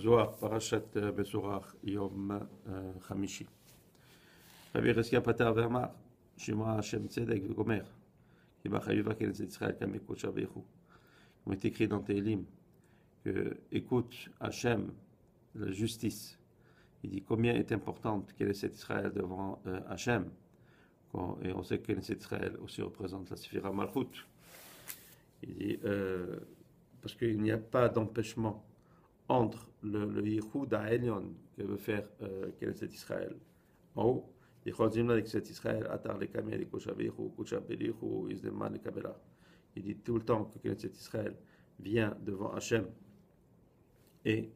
זוהר, פרשת בצורח, יום חמישי. רבי יחזקאל פתר ואמר, שמע השם צדק וגומר, כי בה חביבה כנסת ישראל comme écoute Shabéchou. Il est écrit dans Télim que écoute Hachem, la justice. Il dit combien est importante Knesset Israël devant Hachem. Et on sait que Knesset Israël aussi représente la Sphira Malchut. Il dit parce qu'il n'y a pas d'empêchement entre le Yichud Ha'elyon que veut faire Knesset Israël en haut. Il dit tout le temps que Knesset Israël vient devant Hachem et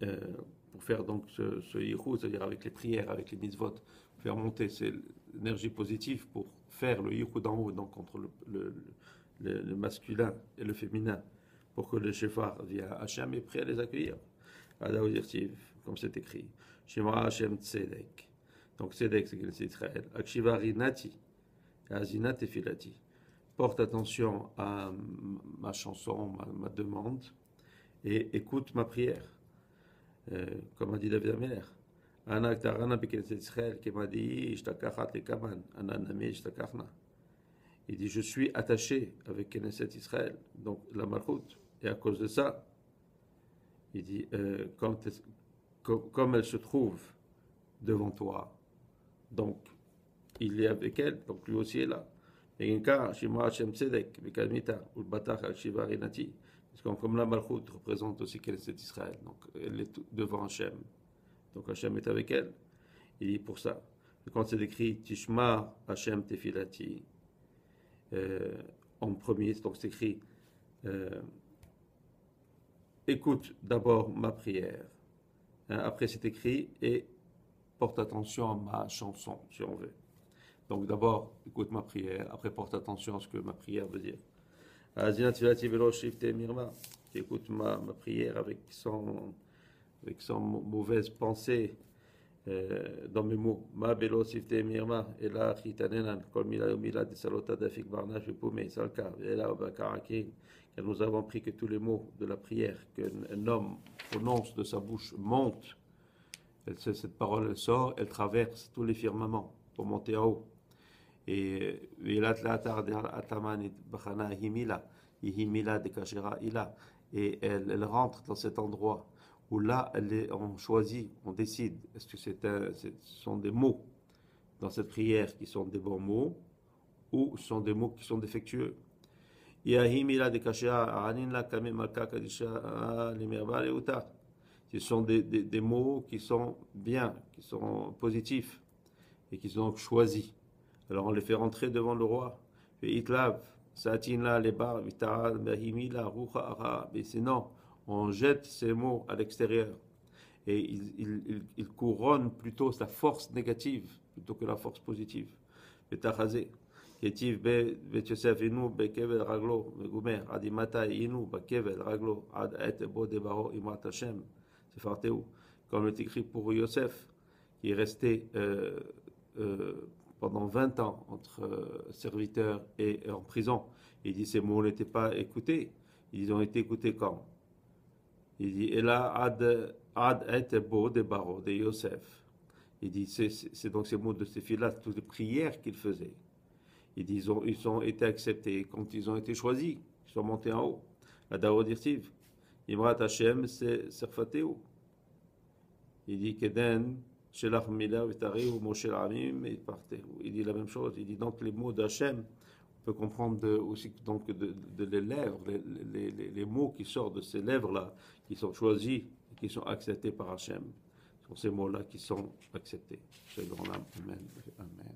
pour faire donc ce Yichud, c'est-à-dire avec les prières, avec les mitzvot, faire monter l'énergie positive pour faire le Yichud en haut, donc entre le masculin et le féminin, pour que le Shofar vienne à Hachem et prêt à les accueillir. Comme c'est écrit, Shema Hachem Tzedek. Donc Tzedek, c'est Knesset Israël. Akshiva Rinati, Azina Tefilati. Porte attention à ma chanson, ma demande, et écoute ma prière. Comme a dit David Ameler. Anak Tarana Knesset Israël, qui m'a dit, Ishtakachat Lekaman, Ananami Ishtakachna. Il dit, je suis attaché avec Knesset Israël, donc la Malchut, et à cause de ça, il dit, comme elle se trouve devant toi, donc il est avec elle, donc lui aussi est là. Parce que comme la Malchut représente aussi Knesset Israël, donc elle est devant Hachem, donc Hachem est avec elle. Il dit pour ça, quand c'est écrit Tishma Hachem Tefilati, en premier, donc c'est écrit écoute d'abord ma prière. Après c'est écrit et porte attention à ma chanson, si on veut. Donc d'abord écoute ma prière, après porte attention à ce que ma prière veut dire. Qui écoute ma prière avec son mauvaise pensée dans mes mots. Ma belo sifte mirma et la chitanenan kol mila mila de salota dafik barnash pume salka et là bakarakin que nous avons appris que tous les mots de la prière qu'un homme prononce de sa bouche montent. Cette parole elle sort, elle traverse tous les firmaments pour monter en haut. Et elle rentre dans cet endroit où là on choisit, on décide est-ce que ce sont des mots dans cette prière qui sont des bons mots ou ce sont des mots qui sont défectueux. Ce sont des mots qui sont bien, qui sont positifs et qui sont donc choisis. Alors on les fait rentrer devant le roi. Et sinon, on jette ces mots à l'extérieur. Et il couronne plutôt sa force négative plutôt que la force positive. Comme est écrit pour Yosef, qui est resté pendant 20 ans entre serviteurs et en prison. Il dit ces mots n'étaient pas écoutés. Ils ont été écoutés quand? Il dit et là ad et beau de baro de Yosef. Il dit c'est donc ces mots de ces filles-là, toutes les prières qu'ils faisaient. Il dit ils ont été acceptés quand ils ont été choisis, ils sont montés en haut. La Dao dirtiv, Imrat Hashem c'est Serfateu. Il dit Keden Shelach Mila Vitari ou Moshe Ramim et Parteu. Il dit la même chose. Il dit donc les mots d'Hachem, on peut comprendre aussi donc de les lèvres, les mots qui sortent de ces lèvres-là, qui sont choisis et qui sont acceptés par Hachem. Ce sont ces mots-là qui sont acceptés. Chez le grand Amen. Amen.